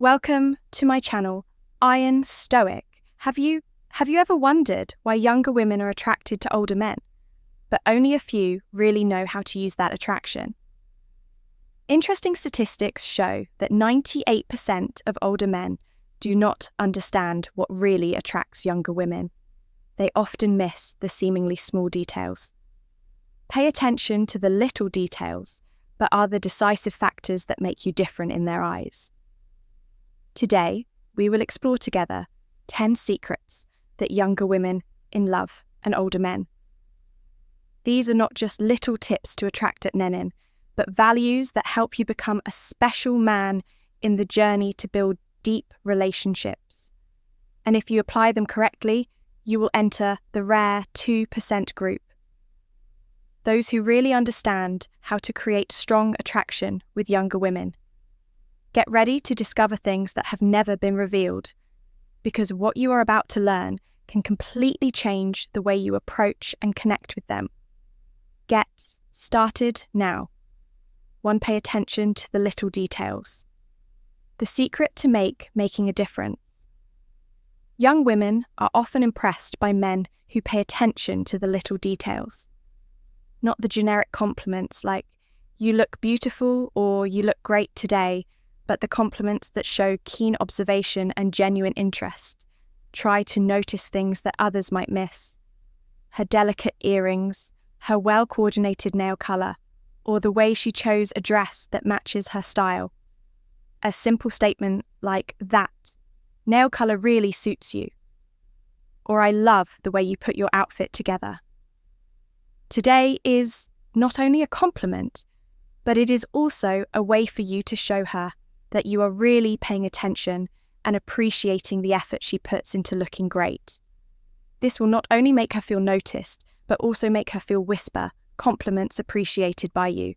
Welcome to my channel, Iron Stoic. Have you ever wondered why younger women are attracted to older men, but only a few really know how to use that attraction? Interesting statistics show that 98% of older men do not understand what really attracts younger women. They often miss the seemingly small details. Pay attention to the little details, but are the decisive factors that make you different in their eyes. Today, we will explore together 10 secrets that younger women in love and older men. These are not just little tips to attract at Nenin, but values that help you become a special man in the journey to build deep relationships. And if you apply them correctly, you will enter the rare 2% group. Those who really understand how to create strong attraction with younger women. Get ready to discover things that have never been revealed, because what you are about to learn can completely change the way you approach and connect with them. Get started now. 1. Pay attention to the little details. The secret to making a difference. Young women are often impressed by men who pay attention to the little details. Not the generic compliments like, "You look beautiful" or "You look great today," but the compliments that show keen observation and genuine interest. Try to notice things that others might miss. Her delicate earrings, her well-coordinated nail colour, or the way she chose a dress that matches her style. A simple statement like, "That nail colour really suits you," or "I love the way you put your outfit together." Today is not only a compliment, but it is also a way for you to show her that you are really paying attention and appreciating the effort she puts into looking great. This will not only make her feel noticed, but also make her feel whisper compliments appreciated by you.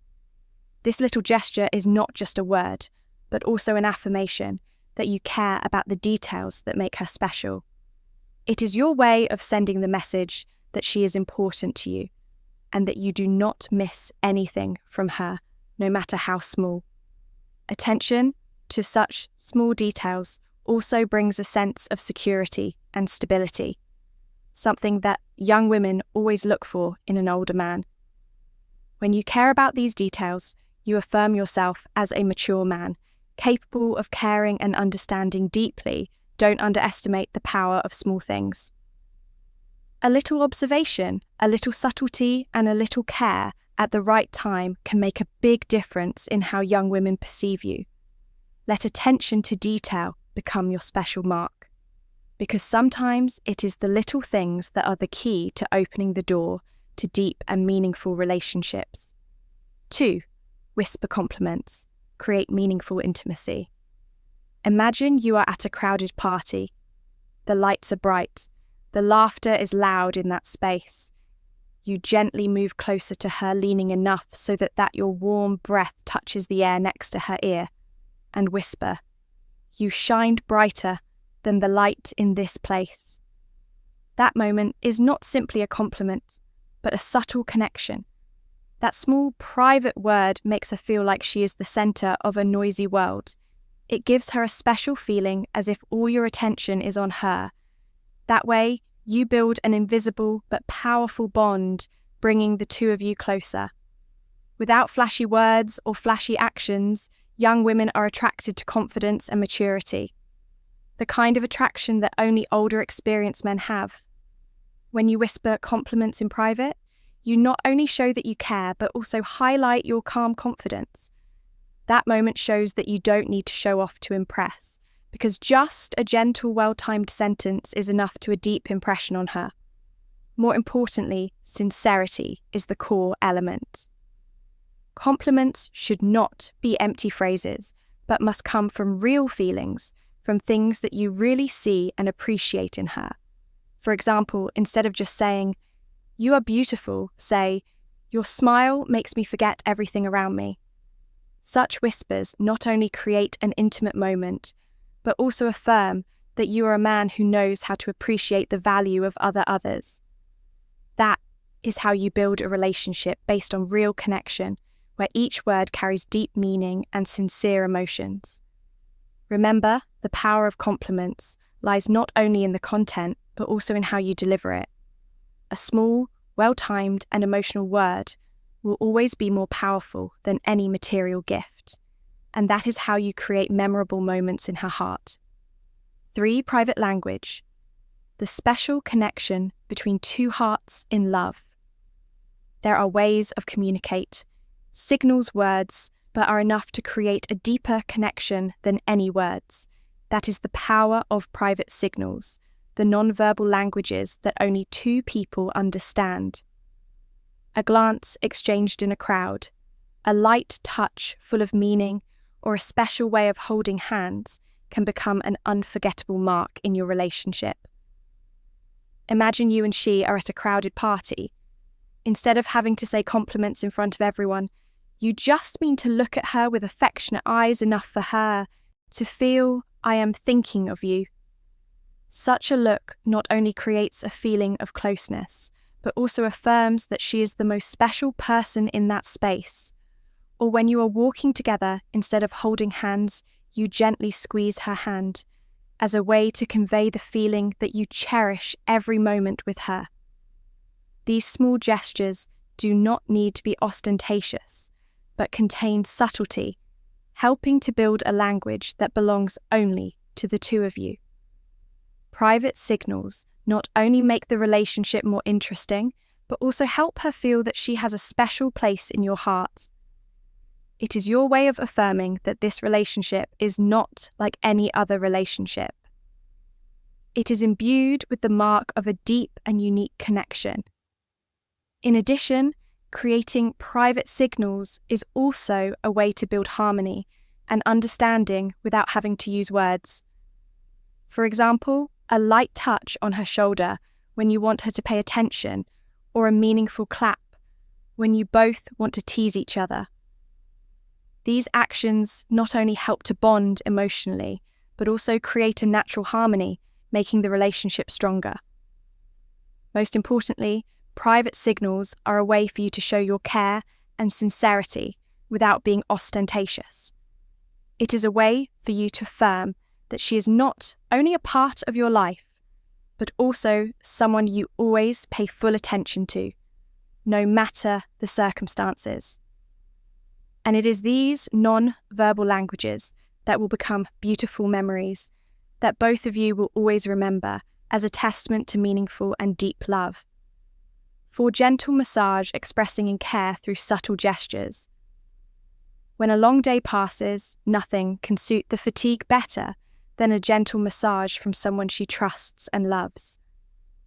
This little gesture is not just a word, but also an affirmation that you care about the details that make her special. It is your way of sending the message that she is important to you, and that you do not miss anything from her, no matter how small. Attention to such small details also brings a sense of security and stability, something that young women always look for in an older man. When you care about these details, you affirm yourself as a mature man, capable of caring and understanding deeply. Don't underestimate the power of small things. A little observation, a little subtlety, and a little care at the right time can make a big difference in how young women perceive you. Let attention to detail become your special mark, because sometimes it is the little things that are the key to opening the door to deep and meaningful relationships. 2. Whisper compliments. Create meaningful intimacy. Imagine you are at a crowded party. The lights are bright. The laughter is loud in that space. You gently move closer to her, leaning enough so that your warm breath touches the air next to her ear, and whisper, "You shined brighter than the light in this place." That moment is not simply a compliment, but a subtle connection. That small private word makes her feel like she is the centre of a noisy world. It gives her a special feeling, as if all your attention is on her. That way, you build an invisible but powerful bond, bringing the two of you closer. Without flashy words or flashy actions, young women are attracted to confidence and maturity, the kind of attraction that only older, experienced men have. When you whisper compliments in private, you not only show that you care, but also highlight your calm confidence. That moment shows that you don't need to show off to impress, because just a gentle, well-timed sentence is enough to a deep impression on her. More importantly, sincerity is the core element. Compliments should not be empty phrases, but must come from real feelings, from things that you really see and appreciate in her. For example, instead of just saying, "You are beautiful," say, "Your smile makes me forget everything around me." Such whispers not only create an intimate moment, but also affirm that you are a man who knows how to appreciate the value of others. That is how you build a relationship based on real connection, where each word carries deep meaning and sincere emotions. Remember, the power of compliments lies not only in the content, but also in how you deliver it. A small, well-timed, and emotional word will always be more powerful than any material gift, and that is how you create memorable moments in her heart. 3. Private language. The special connection between two hearts in love. There are ways of communicate, signals words, but are enough to create a deeper connection than any words. That is the power of private signals, the non-verbal languages that only two people understand. A glance exchanged in a crowd, a light touch full of meaning, or a special way of holding hands can become an unforgettable mark in your relationship. Imagine you and she are at a crowded party. Instead of having to say compliments in front of everyone, you just mean to look at her with affectionate eyes enough for her to feel, "I am thinking of you." Such a look not only creates a feeling of closeness, but also affirms that she is the most special person in that space. Or when you are walking together, instead of holding hands, you gently squeeze her hand, as a way to convey the feeling that you cherish every moment with her. These small gestures do not need to be ostentatious, but contain subtlety, helping to build a language that belongs only to the two of you. Private signals not only make the relationship more interesting, but also help her feel that she has a special place in your heart. It is your way of affirming that this relationship is not like any other relationship. It is imbued with the mark of a deep and unique connection. In addition, creating private signals is also a way to build harmony and understanding without having to use words. For example, a light touch on her shoulder when you want her to pay attention, or a meaningful clap when you both want to tease each other. These actions not only help to bond emotionally, but also create a natural harmony, making the relationship stronger. Most importantly, private signals are a way for you to show your care and sincerity without being ostentatious. It is a way for you to affirm that she is not only a part of your life, but also someone you always pay full attention to, no matter the circumstances. And it is these non-verbal languages that will become beautiful memories that both of you will always remember as a testament to meaningful and deep love. For gentle massage expressing in care through subtle gestures. When a long day passes, nothing can suit the fatigue better than a gentle massage from someone she trusts and loves.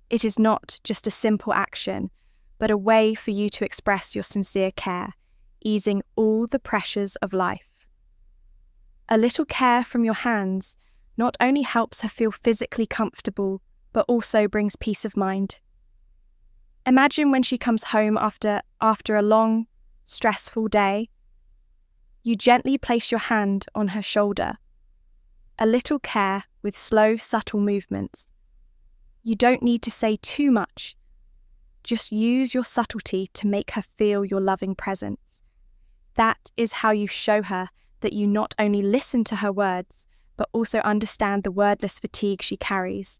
It is not just a simple action, but a way for you to express your sincere care, easing all the pressures of life. A little care from your hands not only helps her feel physically comfortable, but also brings peace of mind. Imagine when she comes home after a long, stressful day. You gently place your hand on her shoulder. A little care with slow, subtle movements. You don't need to say too much. Just use your subtlety to make her feel your loving presence. That is how you show her that you not only listen to her words, but also understand the wordless fatigue she carries.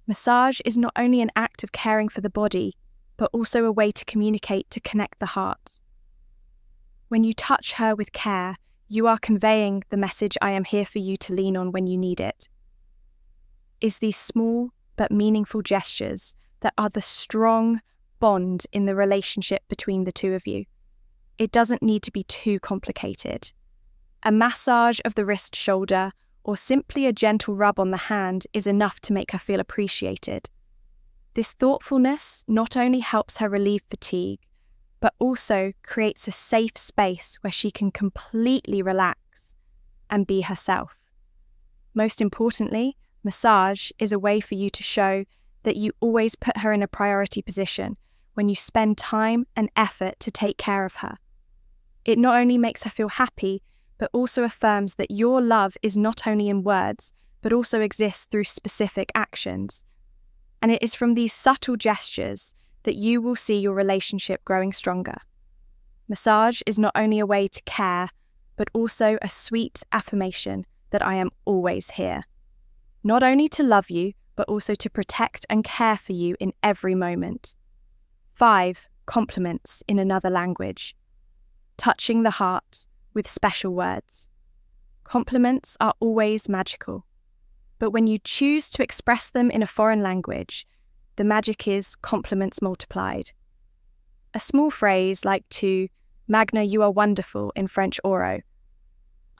Massage is not only an act of caring for the body, but also a way to communicate to connect the heart. When you touch her with care, you are conveying the message, "I am here for you to lean on when you need it." It's these small but meaningful gestures that are the strong bond in the relationship between the two of you. It doesn't need to be too complicated. A massage of the wrist, shoulder, or simply a gentle rub on the hand is enough to make her feel appreciated. This thoughtfulness not only helps her relieve fatigue, but also creates a safe space where she can completely relax and be herself. Most importantly, massage is a way for you to show that you always put her in a priority position when you spend time and effort to take care of her. It not only makes her feel happy, but also affirms that your love is not only in words, but also exists through specific actions. And it is from these subtle gestures that you will see your relationship growing stronger. Massage is not only a way to care, but also a sweet affirmation that I am always here. Not only to love you, but also to protect and care for you in every moment. 5. Compliments in another language. Touching the heart with special words. Compliments are always magical, but when you choose to express them in a foreign language, the magic is compliments multiplied. A small phrase like to Magna, you are wonderful in French oro.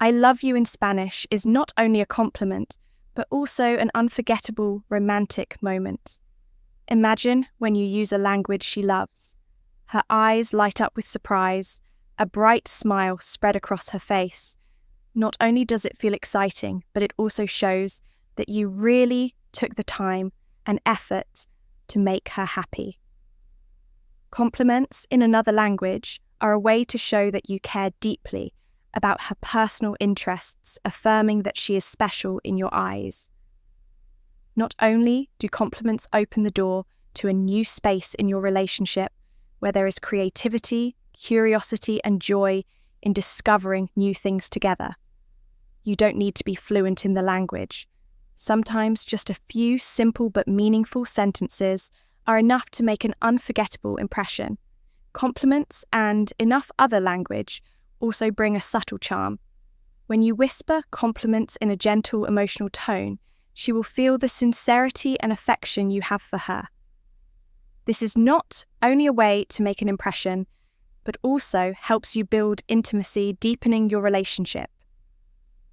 I love you in Spanish is not only a compliment, but also an unforgettable romantic moment. Imagine when you use a language she loves. Her eyes light up with surprise, a bright smile spread across her face. Not only does it feel exciting, but it also shows that you really took the time and effort to make her happy. Compliments in another language are a way to show that you care deeply about her personal interests, affirming that she is special in your eyes. Not only do compliments open the door to a new space in your relationship where there is creativity, curiosity, and joy in discovering new things together. You don't need to be fluent in the language. Sometimes just a few simple but meaningful sentences are enough to make an unforgettable impression. Compliments and enough other language also bring a subtle charm. When you whisper compliments in a gentle, emotional tone, she will feel the sincerity and affection you have for her. This is not only a way to make an impression, but also helps you build intimacy, deepening your relationship.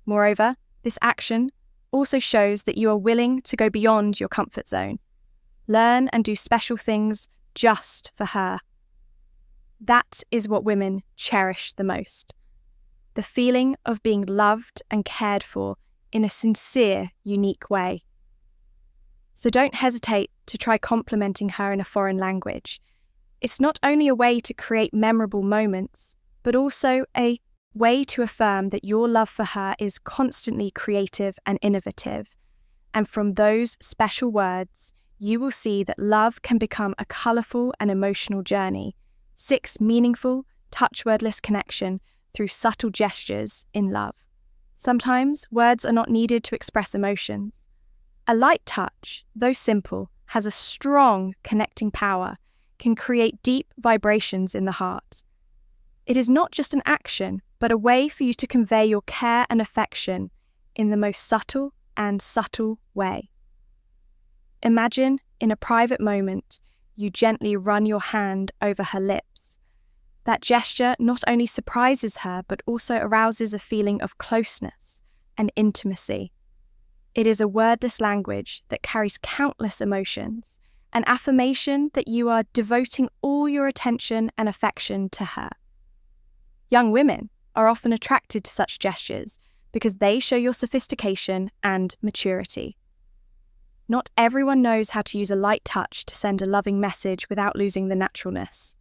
Moreover, this action also shows that you are willing to go beyond your comfort zone. Learn and do special things just for her. That is what women cherish the most. The feeling of being loved and cared for in a sincere, unique way. So don't hesitate to try complimenting her in a foreign language. It's not only a way to create memorable moments, but also a way to affirm that your love for her is constantly creative and innovative. And from those special words, you will see that love can become a colourful and emotional journey. 6. Meaningful, touch-wordless connection through subtle gestures in love. Sometimes words are not needed to express emotions. A light touch, though simple, has a strong connecting power, can create deep vibrations in the heart. It is not just an action, but a way for you to convey your care and affection in the most subtle and subtle way. Imagine, in a private moment, you gently run your hand over her lips. That gesture not only surprises her, but also arouses a feeling of closeness and intimacy. It is a wordless language that carries countless emotions, an affirmation that you are devoting all your attention and affection to her. Young women are often attracted to such gestures because they show your sophistication and maturity. Not everyone knows how to use a light touch to send a loving message without losing the naturalness.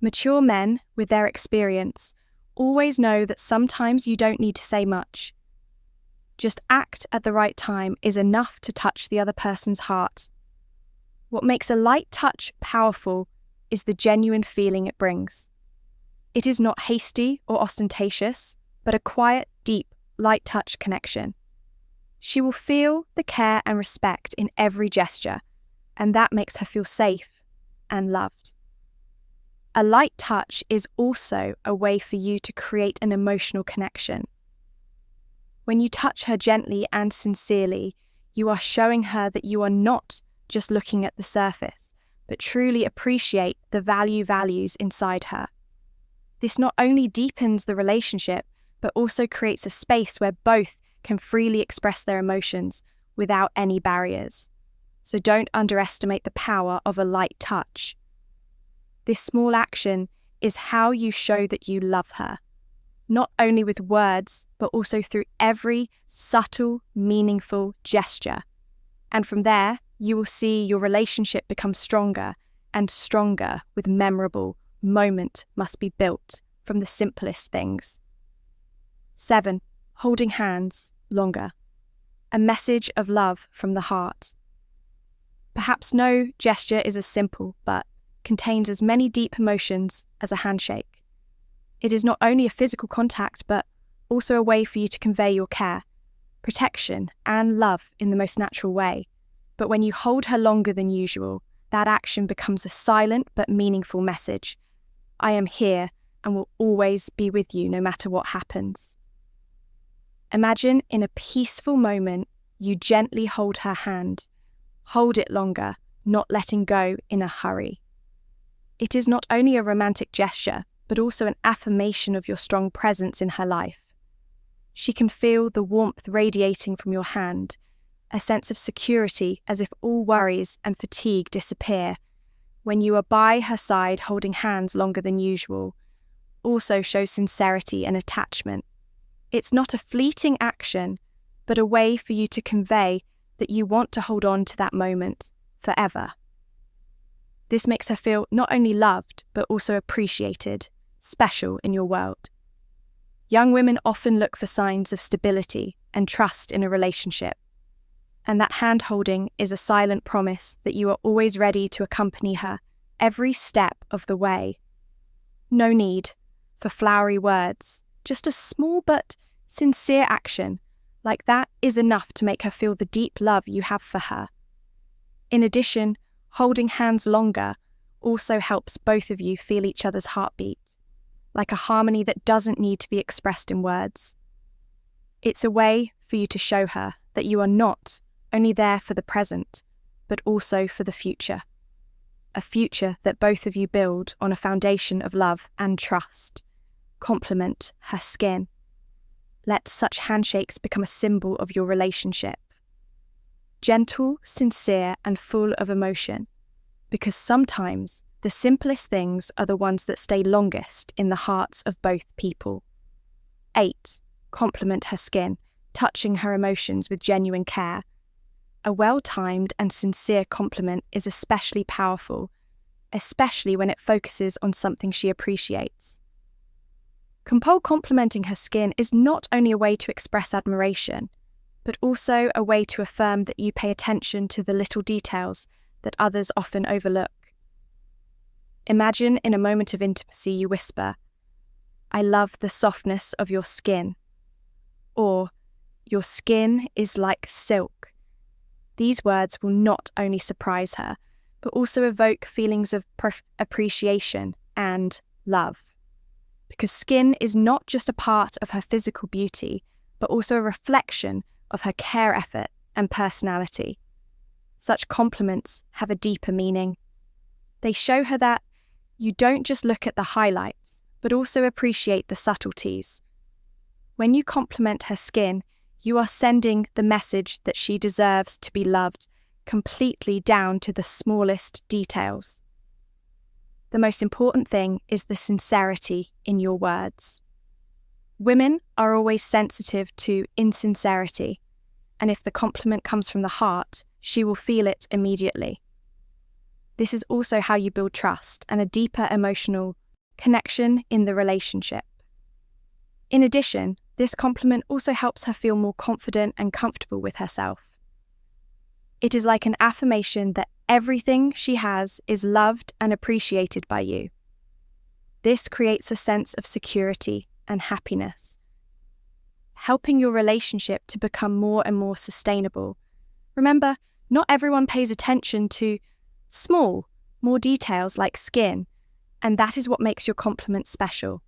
Mature men, with their experience, always know that sometimes you don't need to say much. Just act at the right time is enough to touch the other person's heart. What makes a light touch powerful is the genuine feeling it brings. It is not hasty or ostentatious, but a quiet, deep, light touch connection. She will feel the care and respect in every gesture, and that makes her feel safe and loved. A light touch is also a way for you to create an emotional connection. When you touch her gently and sincerely, you are showing her that you are not just looking at the surface, but truly appreciate the values inside her. This not only deepens the relationship, but also creates a space where both can freely express their emotions without any barriers. So don't underestimate the power of a light touch. This small action is how you show that you love her, not only with words, but also through every subtle, meaningful gesture. And from there, you will see your relationship become stronger and stronger with memorable moment must be built from the simplest things. 7. Holding hands longer. A message of love from the heart. Perhaps no gesture is as simple, but contains as many deep emotions as a handshake. It is not only a physical contact, but also a way for you to convey your care, protection, and love in the most natural way. But when you hold her longer than usual, that action becomes a silent but meaningful message. I am here and will always be with you no matter what happens. Imagine in a peaceful moment, you gently hold her hand. Hold it longer, not letting go in a hurry. It is not only a romantic gesture, but also an affirmation of your strong presence in her life. She can feel the warmth radiating from your hand, a sense of security as if all worries and fatigue disappear when you are by her side holding hands longer than usual. Also shows sincerity and attachment. It's not a fleeting action, but a way for you to convey that you want to hold on to that moment forever. This makes her feel not only loved, but also appreciated, special in your world. Young women often look for signs of stability and trust in a relationship, and that hand-holding is a silent promise that you are always ready to accompany her every step of the way. No need for flowery words, just a small but sincere action like that is enough to make her feel the deep love you have for her. In addition, holding hands longer also helps both of you feel each other's heartbeat, like a harmony that doesn't need to be expressed in words. It's a way for you to show her that you are not only there for the present, but also for the future. A future that both of you build on a foundation of love and trust. Compliment her skin. Let such handshakes become a symbol of your relationship. Gentle, sincere, and full of emotion, because sometimes the simplest things are the ones that stay longest in the hearts of both people. 8. Compliment her skin, touching her emotions with genuine care. A well-timed and sincere compliment is especially powerful, especially when it focuses on something she appreciates. Complimenting her skin is not only a way to express admiration, but also a way to affirm that you pay attention to the little details that others often overlook. Imagine in a moment of intimacy you whisper, "I love the softness of your skin," or "Your skin is like silk." These words will not only surprise her, but also evoke feelings of appreciation and love. Because skin is not just a part of her physical beauty, but also a reflection of her care effort and personality. Such compliments have a deeper meaning. They show her that you don't just look at the highlights, but also appreciate the subtleties. When you compliment her skin, you are sending the message that she deserves to be loved completely down to the smallest details. The most important thing is the sincerity in your words. Women are always sensitive to insincerity, and if the compliment comes from the heart, she will feel it immediately. This is also how you build trust and a deeper emotional connection in the relationship. In addition, this compliment also helps her feel more confident and comfortable with herself. It is like an affirmation that everything she has is loved and appreciated by you. This creates a sense of security and happiness, helping your relationship to become more and more sustainable. Remember, not everyone pays attention to small, more details like skin, and that is what makes your compliment special.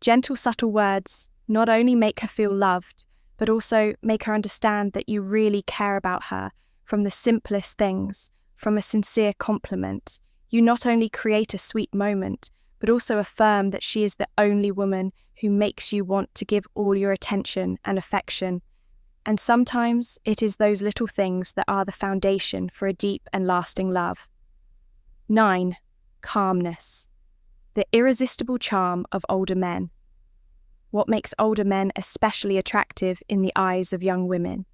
Gentle, subtle words not only make her feel loved, but also make her understand that you really care about her. From the simplest things, from a sincere compliment, you not only create a sweet moment, but also affirm that she is the only woman who makes you want to give all your attention and affection. And sometimes it is those little things that are the foundation for a deep and lasting love. 9. Calmness. The irresistible charm of older men. What makes older men especially attractive in the eyes of young women?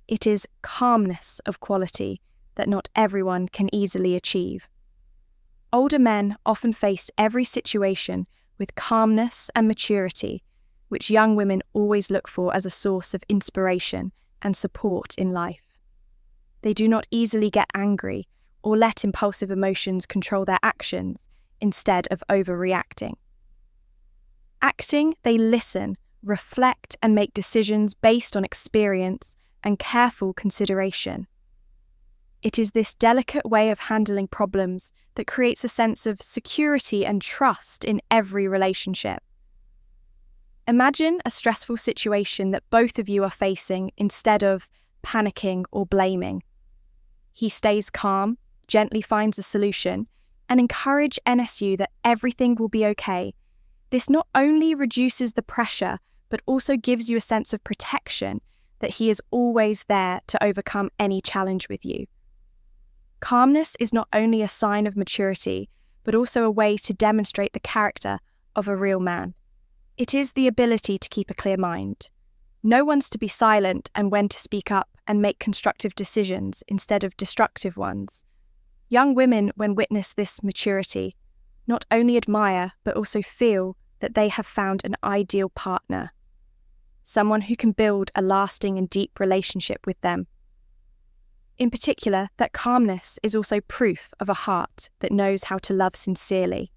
It is calmness of quality that not everyone can easily achieve. Older men often face every situation with calmness and maturity, which young women always look for as a source of inspiration and support in life. They do not easily get angry or let impulsive emotions control their actions instead of overreacting. Acting, they listen reflect, and make decisions based on experience and careful consideration. It is this delicate way of handling problems that creates a sense of security and trust in every relationship. Imagine a stressful situation that both of you are facing instead of panicking or blaming. He stays calm, gently finds a solution, and encourages you that everything will be okay. This not only reduces the pressure, but also gives you a sense of protection that he is always there to overcome any challenge with you. Calmness is not only a sign of maturity, but also a way to demonstrate the character of a real man. It is the ability to keep a clear mind. Know when to be silent and when to speak up and make constructive decisions instead of destructive ones. Young women, when witness this maturity, not only admire but also feel that they have found an ideal partner, someone who can build a lasting and deep relationship with them. In particular, that calmness is also proof of a heart that knows how to love sincerely.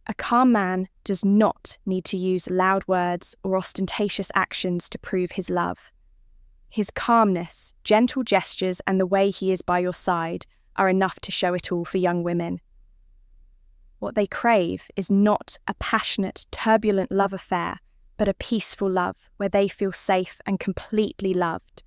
A calm man does not need to use loud words or ostentatious actions to prove his love. His calmness, gentle gestures, and the way he is by your side are enough to show it all for young women. What they crave is not a passionate, turbulent love affair, but a peaceful love where they feel safe and completely loved.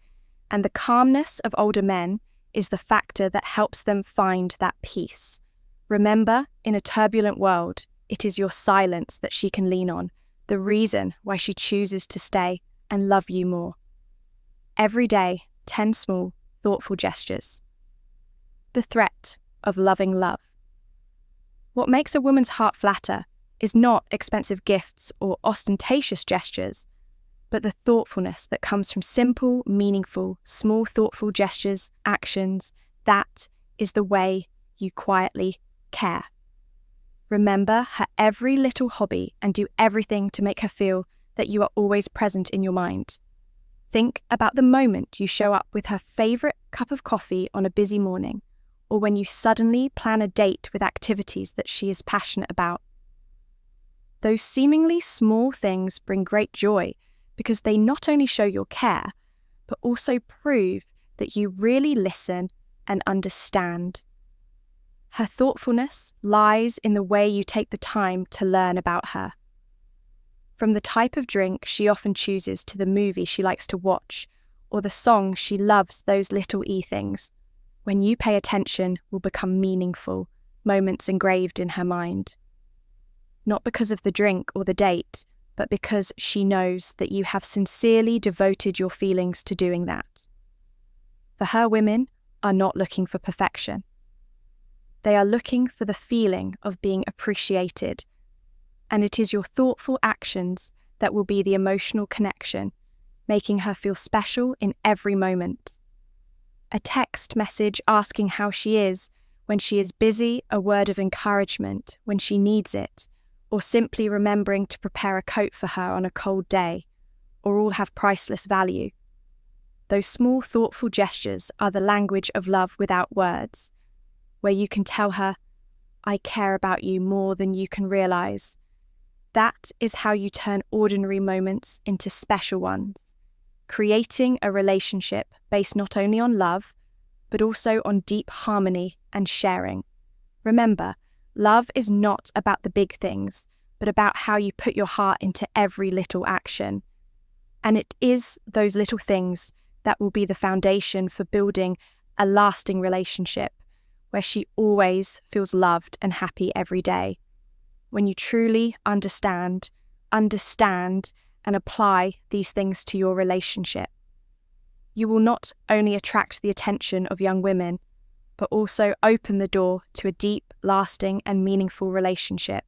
And the calmness of older men is the factor that helps them find that peace. Remember, in a turbulent world, it is your silence that she can lean on, the reason why she chooses to stay and love you more. Every day, 10 small, thoughtful gestures. The threat of loving love. What makes a woman's heart flatter is not expensive gifts or ostentatious gestures, but the thoughtfulness that comes from simple, meaningful, small, thoughtful gestures, actions. That is the way you quietly care. Remember her every little hobby and do everything to make her feel that you are always present in your mind. Think about the moment you show up with her favourite cup of coffee on a busy morning, or when you suddenly plan a date with activities that she is passionate about. Those seemingly small things bring great joy because they not only show your care, but also prove that you really listen and understand. Her thoughtfulness lies in the way you take the time to learn about her. From the type of drink she often chooses to the movie she likes to watch, or the song she loves, those little things, when you pay attention, will become meaningful, moments engraved in her mind. Not because of the drink or the date, but because she knows that you have sincerely devoted your feelings to doing that. For her, women are not looking for perfection. They are looking for the feeling of being appreciated, and it is your thoughtful actions that will be the emotional connection, making her feel special in every moment. A text message asking how she is when she is busy, a word of encouragement when she needs it, or simply remembering to prepare a coat for her on a cold day, or all have priceless value. Those small, thoughtful gestures are the language of love without words, where you can tell her, "I care about you more than you can realize." That is how you turn ordinary moments into special ones, creating a relationship based not only on love, but also on deep harmony and sharing. Remember, love is not about the big things, but about how you put your heart into every little action. And it is those little things that will be the foundation for building a lasting relationship where she always feels loved and happy every day. When you truly understand, and apply these things to your relationship, you will not only attract the attention of young women, but also open the door to a deep, lasting, and meaningful relationship.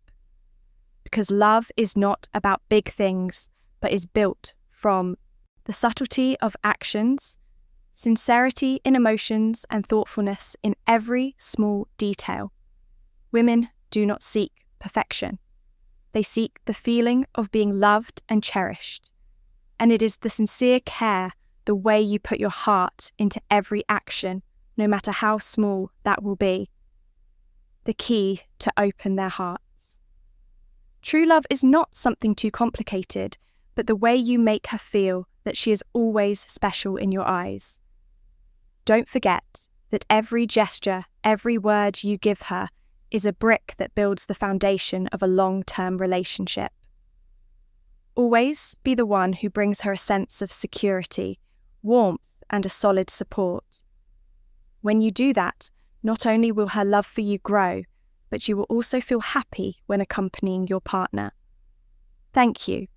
Because love is not about big things, but is built from the subtlety of actions, sincerity in emotions, and thoughtfulness in every small detail. Women do not seek perfection. They seek the feeling of being loved and cherished. And it is the sincere care, the way you put your heart into every action, no matter how small that will be, the key to open their hearts. True love is not something too complicated, but the way you make her feel that she is always special in your eyes. Don't forget that every gesture, every word you give her is a brick that builds the foundation of a long-term relationship. Always be the one who brings her a sense of security, warmth, and a solid support. When you do that, not only will her love for you grow, but you will also feel happy when accompanying your partner. Thank you.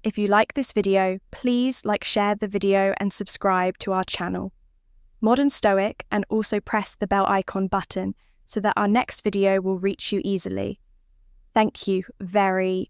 If you like this video, please share the video and subscribe to our channel. Modern Stoic, and also press the bell icon button so that our next video will reach you easily. Thank you very,